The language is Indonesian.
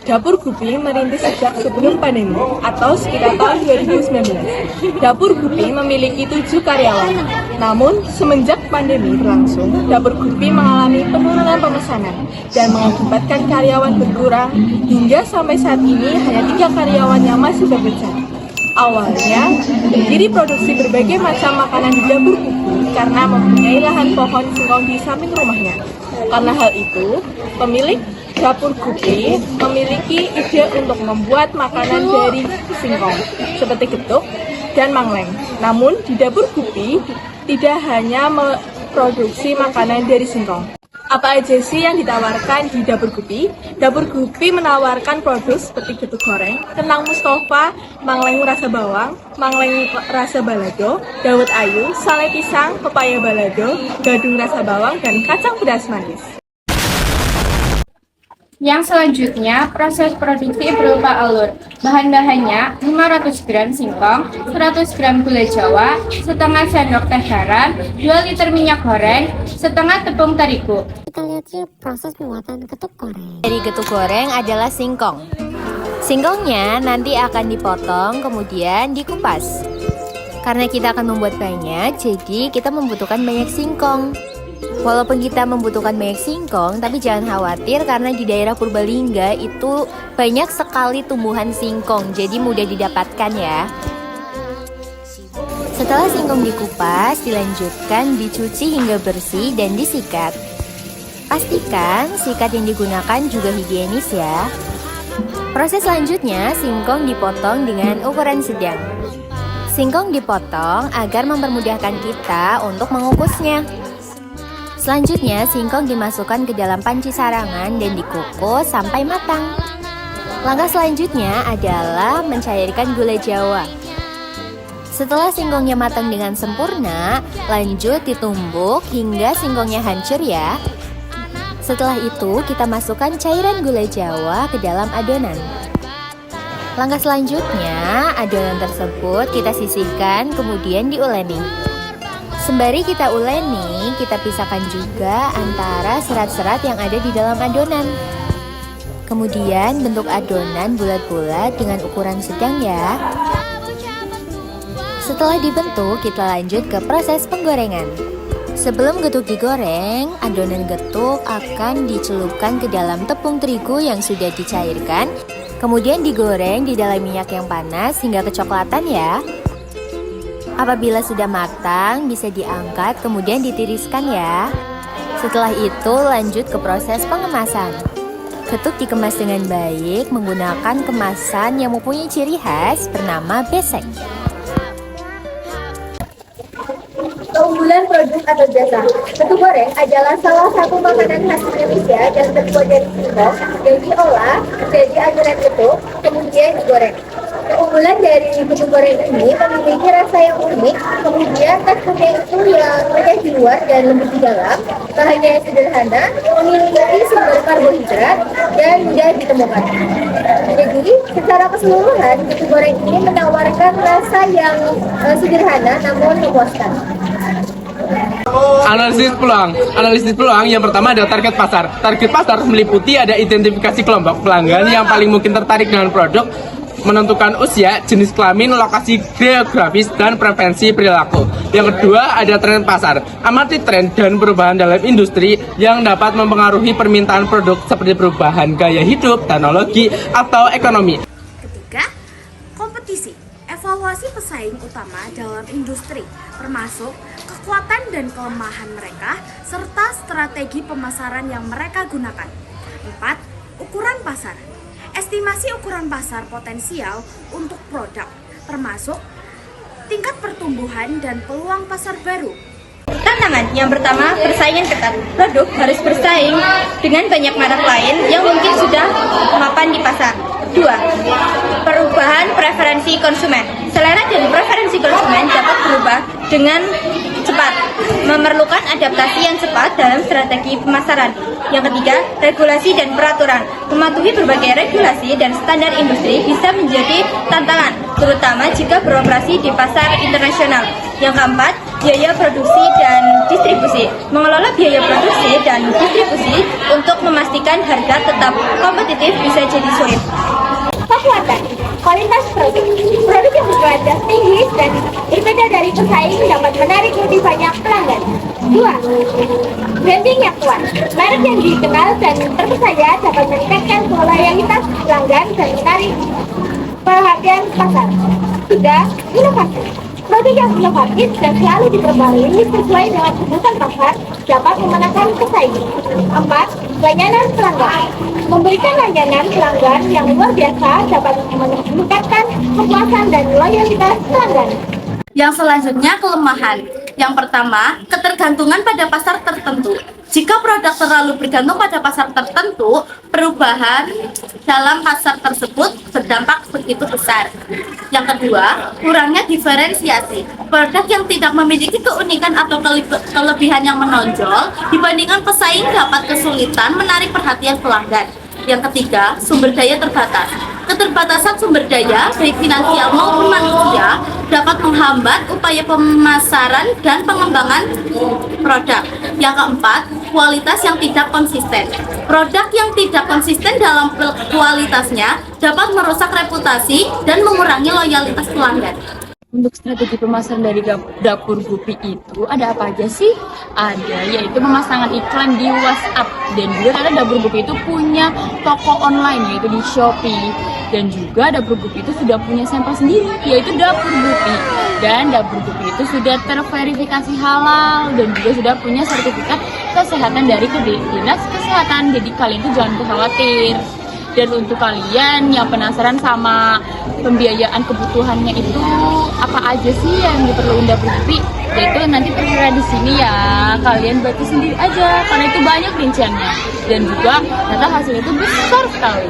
Dapur Gupi merintis sejak sebelum pandemi atau sekitar tahun 2019. Dapur Gupi memiliki 7 karyawan. Namun, semenjak pandemi berlangsung, Dapur Gupi mengalami penurunan pemesanan dan mengakibatkan karyawan berkurang hingga sampai saat ini hanya 3 karyawan yang masih bekerja. Awalnya, berdiri produksi berbagai macam makanan di Dapur Gupi karena mempunyai lahan pohon singkong di samping rumahnya. Karena hal itu, pemilik Dapur Gupi memiliki ide untuk membuat makanan dari singkong, seperti getuk dan mangleng. Namun, di Dapur Gupi tidak hanya memproduksi makanan dari singkong. Apa aja sih yang ditawarkan di Dapur Gupi? Dapur Gupi menawarkan produk seperti getuk goreng, kentang Mustafa, mangleng rasa bawang, mangleng rasa balado, dawet ayu, sale pisang, pepaya balado, gadung rasa bawang, dan kacang pedas manis. Yang selanjutnya, proses produksi berupa alur. Bahan-bahannya 500 gram singkong, 100 gram gula jawa, setengah sendok teh garam, 2 liter minyak goreng, setengah tepung terigu. Kita lihat yuk proses pembuatan getuk goreng. Dari getuk goreng adalah singkong. Singkongnya nanti akan dipotong kemudian dikupas. Karena kita akan membuat banyak, jadi kita membutuhkan banyak singkong. Walaupun kita membutuhkan banyak singkong, tapi jangan khawatir karena di daerah Purbalingga itu banyak sekali tumbuhan singkong, jadi mudah didapatkan ya. Setelah singkong dikupas, dilanjutkan dicuci hingga bersih dan disikat. Pastikan sikat yang digunakan juga higienis ya. Proses selanjutnya, singkong dipotong dengan ukuran sedang. Singkong dipotong agar mempermudahkan kita untuk mengukusnya. Selanjutnya, singkong dimasukkan ke dalam panci sarangan dan dikukus sampai matang. Langkah selanjutnya adalah mencairkan gula jawa. Setelah singkongnya matang dengan sempurna, lanjut ditumbuk hingga singkongnya hancur ya. Setelah itu, kita masukkan cairan gula jawa ke dalam adonan. Langkah selanjutnya, adonan tersebut kita sisihkan kemudian diuleni. Sembari kita uleni, kita pisahkan juga antara serat-serat yang ada di dalam adonan. Kemudian bentuk adonan bulat-bulat dengan ukuran sedang ya. Setelah dibentuk, kita lanjut ke proses penggorengan. Sebelum getuk digoreng, adonan getuk akan dicelupkan ke dalam tepung terigu yang sudah dicairkan. Kemudian digoreng di dalam minyak yang panas hingga kecoklatan ya. Apabila sudah matang, bisa diangkat kemudian ditiriskan ya. Setelah itu lanjut ke proses pengemasan. Getuk dikemas dengan baik menggunakan kemasan yang mempunyai ciri khas bernama besek. Keunggulan produk atau jasa. Getuk goreng adalah salah satu makanan khas Indonesia yang terbuat dari singkong yang diolah jadi adonan getuk kemudian digoreng. Keunggulan dari getuk goreng ini memiliki rasa yang unik, kemudian teksturnya itu yang mudah di luar dan lembut di dalam, bahannya yang sederhana, memiliki sumber karbohidrat dan mudah ditemukan. Jadi secara keseluruhan getuk goreng ini menawarkan rasa yang sederhana namun memuaskan. Analisis peluang yang pertama adalah target pasar. Target pasar meliputi ada identifikasi kelompok pelanggan yang paling mungkin tertarik dengan produk, menentukan usia, jenis kelamin, lokasi geografis, dan preferensi perilaku. Yang kedua ada tren pasar. Amati tren dan perubahan dalam industri yang dapat mempengaruhi permintaan produk seperti perubahan gaya hidup, teknologi, atau ekonomi. Ketiga, kompetisi. Evaluasi pesaing utama dalam industri, termasuk kekuatan dan kelemahan mereka, serta strategi pemasaran yang mereka gunakan. 4. Ukuran pasar. Estimasi ukuran pasar potensial untuk produk, termasuk tingkat pertumbuhan dan peluang pasar baru. Tantangan yang pertama, persaingan ketat. Produk harus bersaing dengan banyak merek lain yang mungkin sudah mapan di pasar. 2. Perubahan preferensi konsumen. Selera dan preferensi konsumen dapat berubah dengan cepat, memerlukan adaptasi yang cepat dalam strategi pemasaran. Yang ketiga, regulasi dan peraturan. Mematuhi berbagai regulasi dan standar industri bisa menjadi tantangan, terutama jika beroperasi di pasar internasional. Yang keempat, biaya produksi dan distribusi. Mengelola biaya produksi dan distribusi untuk memastikan harga tetap kompetitif bisa jadi sulit. Kekuatan, kualitas produk. Produk yang berkualitas tinggi dan berbeda dari pesaing dapat menarik lebih banyak pelanggan. 2. Branding yang kuat. Merek yang dikenal dan terpercaya dapat meningkatkan loyalitas pelanggan dan menarik perhatian pasar. 3. Inovasi. Produk yang inovatif dan selalu diperbarui sesuai dengan kebutuhan pasar dapat memenangkan pesaing. 4. Layanan pelanggan. Memberikan layanan pelanggan yang luar biasa dapat meningkatkan kepuasan dan loyalitas pelanggan. Yang selanjutnya kelemahan. Yang pertama, ketergantungan pada pasar tertentu. Jika produk terlalu bergantung pada pasar tertentu, perubahan dalam pasar tersebut berdampak begitu besar. Yang kedua, kurangnya diferensiasi. Produk yang tidak memiliki keunikan atau kelebihan yang menonjol dibandingkan pesaing dapat kesulitan menarik perhatian pelanggan. Yang ketiga, sumber daya terbatas. Keterbatasan sumber daya, baik finansial maupun manusia, dapat menghambat upaya pemasaran dan pengembangan produk. Yang keempat, kualitas yang tidak konsisten. Produk yang tidak konsisten dalam kualitasnya dapat merusak reputasi dan mengurangi loyalitas pelanggan. Untuk strategi pemasaran dari dapur Gupi itu ada apa aja sih? Ada, yaitu pemasangan iklan di WhatsApp. Dan juga ternyata dapur Gupi itu punya toko online, yaitu di Shopee. Dan juga dapur Gupi itu sudah punya sampel sendiri, yaitu dapur Gupi. Dan dapur Gupi itu sudah terverifikasi halal dan juga sudah punya sertifikat kesehatan dari Dinas Kesehatan. Jadi kalian itu jangan khawatir. Dan untuk kalian yang penasaran sama pembiayaan kebutuhannya itu apa aja sih yang diperlukan dapur Gupi, yaitu nanti tertera di sini ya. Kalian baca sendiri aja karena itu banyak rinciannya dan juga ternyata hasilnya itu besar sekali.